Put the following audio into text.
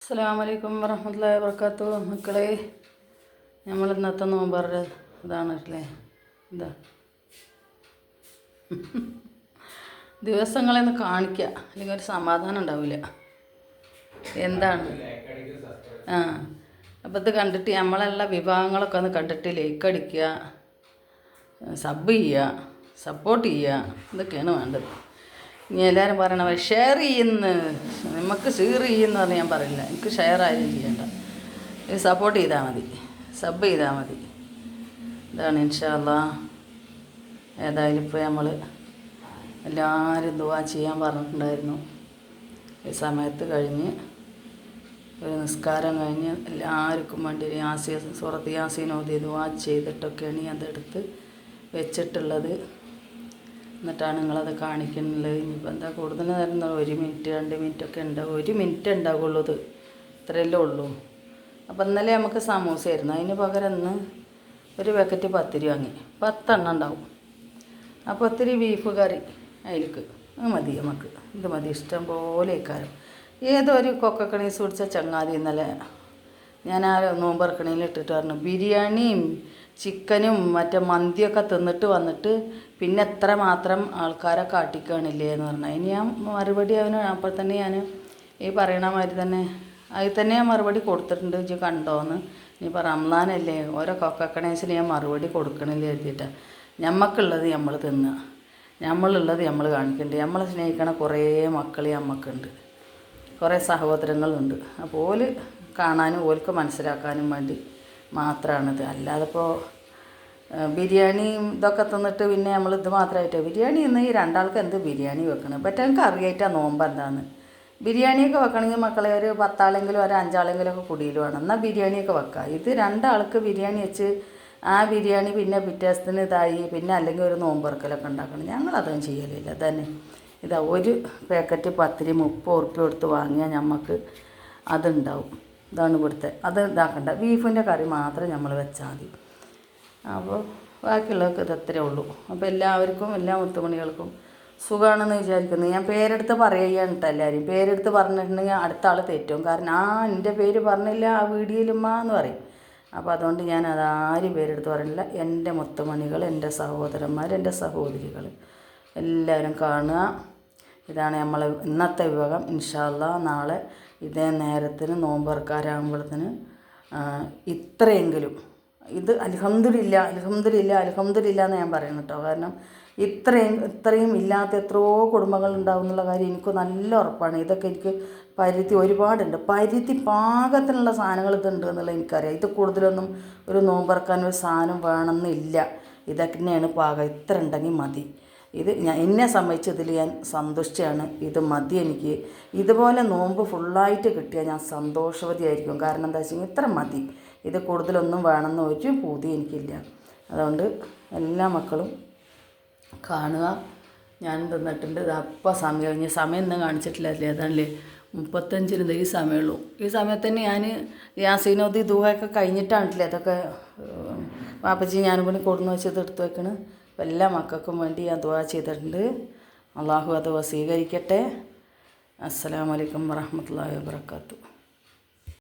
അസ്സലാമു അലൈക്കും വറഹ്മത്തുള്ളാഹി വബറകാതുഹു. മക്കളെ, നമ്മൾ ഇന്നത്തെ നോമ്പറുടെ ഇതാണല്ലേ, എന്താ ദിവസങ്ങളെന്ന് കാണിക്കുക, അല്ലെങ്കിൽ ഒരു സമാധാനം ഉണ്ടാവില്ല. എന്താണ് അപ്പോൾ ഇത് കണ്ടിട്ട് നമ്മളെല്ലാ വിഭാഗങ്ങളൊക്കെ ഒന്ന് കണ്ടിട്ട് ലൈക്ക് അടിക്കുക, സബ് ചെയ്യുക, സപ്പോർട്ട് ചെയ്യുക, ഇതൊക്കെയാണ് വേണ്ടത്. ഇനി എല്ലാവരും പറയണ ഷെയർ ചെയ്യുന്നു, നമുക്ക് ഷെയർ ചെയ്യുന്നു പറഞ്ഞ് ഞാൻ പറയില്ല. എനിക്ക് ഷെയർ ആരും ചെയ്യണ്ട, ഇത് സപ്പോർട്ട് ചെയ്താൽ മതി, സബ് ചെയ്താൽ മതി. ഇതാണ് ഇൻഷാ അല്ലാഹ്. ഏതായാലും ഇപ്പോൾ നമ്മൾ എല്ലാവരും ദുആ ചെയ്യാൻ പറഞ്ഞിട്ടുണ്ടായിരുന്നു. ഈ സമയത്ത് കഴിഞ്ഞ് ഒരു നിസ്കാരം കഴിഞ്ഞ് എല്ലാവർക്കും വേണ്ടി സൂറത്ത് യാസീൻ ഓതി ദുആ ചെയ്തിട്ടൊക്കെയാണ് അതെടുത്ത് വെച്ചിട്ടുള്ളത്. എന്നിട്ടാണ് നിങ്ങളത് കാണിക്കുന്നത്. ഇനിയിപ്പോൾ എന്താ കൂടുതൽ നേരം 1 മിനിറ്റ് 2 മിനിറ്റൊക്കെ ഉണ്ടാവും. 1 മിനിറ്റ് ഉണ്ടാവുള്ളൂ, ഇത് ഇത്രയല്ലേ ഉള്ളൂ. അപ്പോൾ ഇന്നലെ നമുക്ക് സമൂസ ആയിരുന്നു, അതിന് പകരം ഇന്ന് ഒരു പാക്കറ്റ് പത്തിരി വാങ്ങി, 10 എണ്ണം ഉണ്ടാവും. അപ്പോൾ ഒത്തിരി ബീഫ് കറി അതിലേക്ക് മതി, നമുക്ക് ഇത് മതി, ഇഷ്ടം പോലെ ഇക്കാരം. ഏതൊരു കൊക്കക്കണീസ് കുടിച്ച ചങ്ങാതി ഇന്നലെ ഞാൻ ആ നോമ്പറക്കണയിൽ ഇട്ടിട്ട് പറഞ്ഞു, ബിരിയാണിയും ചിക്കനും മറ്റേ മന്തിയൊക്കെ തിന്നിട്ട് വന്നിട്ട് പിന്നെ എത്ര മാത്രം ആൾക്കാരെ കാട്ടിക്കാണില്ലേ എന്ന് പറഞ്ഞു. ഇനി ഞാൻ മറുപടി അവന് അപ്പോൾ തന്നെ ഞാൻ ഈ പറയണ മാതിരി തന്നെ അതിൽ തന്നെ ഞാൻ മറുപടി കൊടുത്തിട്ടുണ്ട്. ഇജ്ജ് കണ്ടോന്ന്. ഇനിയിപ്പോൾ റംസാനല്ലേ, ഓരോ കൊക്കക്കണേസിന് ഞാൻ മറുപടി കൊടുക്കണില്ല എഴുതിയിട്ടാണ്. ഞമ്മക്കുള്ളത് നമ്മൾ തിന്നുക, നമ്മളുള്ളത് നമ്മൾ കാണിക്കണ്ടേ. നമ്മളെ സ്നേഹിക്കണ കുറേ മക്കൾ നമുക്കുണ്ട്, കുറേ സഹോദരങ്ങളുണ്ട്. അപ്പോൾ ഓല് കാണാനും ഓൽക്ക് മനസ്സിലാക്കാനും വേണ്ടി മാത്രമാണിത്. അല്ലാതെ ഇപ്പോൾ ബിരിയാണി ഇതൊക്കെ തിന്നിട്ട് പിന്നെ നമ്മൾ ഇത് മാത്രമായിട്ട് ബിരിയാണി ഇന്ന് ഈ രണ്ടാൾക്ക് എന്ത് ബിരിയാണി വെക്കണം പറ്റുക. എനിക്ക് അറിയായിട്ടാണ് നോമ്പ് എന്താന്ന്. ബിരിയാണിയൊക്കെ വെക്കണമെങ്കിൽ മക്കളെ ഒരു 10 ആളെങ്കിലും ഒരു 5 ആളെങ്കിലും ഒക്കെ കുടിയിൽ വേണം, എന്നാൽ ബിരിയാണിയൊക്കെ വെക്കാം. ഇത് 2 ആൾക്ക് ബിരിയാണി വെച്ച് ആ ബിരിയാണി പിന്നെ പിറ്റേസത്തിന് ഇതായി, പിന്നെ അല്ലെങ്കിൽ ഒരു നോമ്പറക്കലൊക്കെ ഉണ്ടാക്കണം. ഞങ്ങളതൊന്നും ചെയ്യലില്ല. തന്നെ ഇതാ ഒരു പാക്കറ്റ് പത്തിരി 30 ഉറുപ്പ്യ കൊടുത്ത് വാങ്ങിയാൽ നമുക്ക് അതുണ്ടാവും. ഇതാണ് ഇവിടുത്തെ. അത് ഇതാക്കണ്ട, ബീഫിൻ്റെ കറി മാത്രം നമ്മൾ വെച്ചാൽ മതി. അപ്പോൾ ബാക്കിയുള്ളതൊക്കെ ഇത് അത്രേ ഉള്ളൂ. അപ്പോൾ എല്ലാവർക്കും എല്ലാ മുത്തുമണികൾക്കും സുഖമാണെന്ന് വിചാരിക്കുന്നു. ഞാൻ പേരെടുത്ത് പറയുകയാണ് കേട്ടോ. എല്ലാവരും പേരെടുത്ത് പറഞ്ഞിട്ടുണ്ടെങ്കിൽ അടുത്ത ആൾ തെറ്റും. കാരണം എൻ്റെ പേര് പറഞ്ഞില്ല ആ വീഡിയോയിലുമ്മ എന്ന് പറയും. അപ്പോൾ അതുകൊണ്ട് ഞാൻ അതാരും പേരെടുത്ത് പറയില്ല. എൻ്റെ മുത്തുമണികൾ, എൻ്റെ സഹോദരന്മാർ, എൻ്റെ സഹോദരികൾ എല്ലാവരും കാണുക. ഇതാണ് നമ്മൾ ഇന്നത്തെ വിഭവം. ഇൻഷാ അല്ലാഹ് നാളെ ഇതേ നേരത്തിന് നോമ്പറക്കാരാകുമ്പോഴത്തിന് ഇത്രയെങ്കിലും ഇത് അൽഹംദുലില്ലാ എന്ന് ഞാൻ പറയുന്നു കേട്ടോ. കാരണം ഇത്രയും ഇല്ലാത്ത എത്രയോ കുടുംബങ്ങൾ ഉണ്ടാവും എന്നുള്ള കാര്യം എനിക്ക് നല്ല ഉറപ്പാണ്. ഇതൊക്കെ എനിക്ക് പരിധി ഒരുപാടുണ്ട്, പരിധി പാകത്തിനുള്ള സാധനങ്ങൾ ഇതുണ്ട് എന്നുള്ളത് എനിക്കറിയാം. ഇത് കൂടുതലൊന്നും ഒരു നോമ്പറക്കാൻ ഒരു സാധനം വേണമെന്നില്ല, ഇതൊക്കെ തന്നെയാണ് പാകം. ഇത്ര ഉണ്ടെങ്കിൽ മതി. ഇത് എന്നെ സംബന്ധിച്ചതിൽ ഞാൻ സന്തുഷ്ടയാണ്. ഇത് മതി എനിക്ക്. ഇതുപോലെ നോമ്പ് ഫുള്ളായിട്ട് കിട്ടിയാൽ ഞാൻ സന്തോഷവതിയായിരിക്കും. കാരണം എന്താ വെച്ചാൽ ഇത്ര മതി, ഇത് കൂടുതലൊന്നും വേണമെന്ന് ഒരു പൂതി എനിക്കില്ല. അതുകൊണ്ട് എല്ലാ മക്കളും കാണുക. ഞാൻ തിന്നിട്ടുണ്ട്. ഇത് അപ്പം സമയം കഴിഞ്ഞ് സമയം ഒന്നും കാണിച്ചിട്ടില്ല അല്ലേ, അതാണല്ലേ 35 ഈ സമയമുള്ളൂ. ഈ സമയത്ത് തന്നെ ഞാൻ യാസീനോദി ദുആയൊക്കെ കഴിഞ്ഞിട്ടാണില്ലേ അതൊക്കെ വാപ്പച്ചി ഞാനും കൂടി കൊടുന്ന് വെച്ചത് എടുത്ത് വെക്കണ്. അപ്പോൾ എല്ലാ മക്കൾക്കും വേണ്ടി ഞാൻ ദുആ ചെയ്തിട്ടുണ്ട്. അള്ളാഹു അത് സ്വീകരിക്കട്ടെ. അസ്സലാമു അലൈക്കും വറഹ്മത്തുള്ളാഹി വബറകാതുഹു.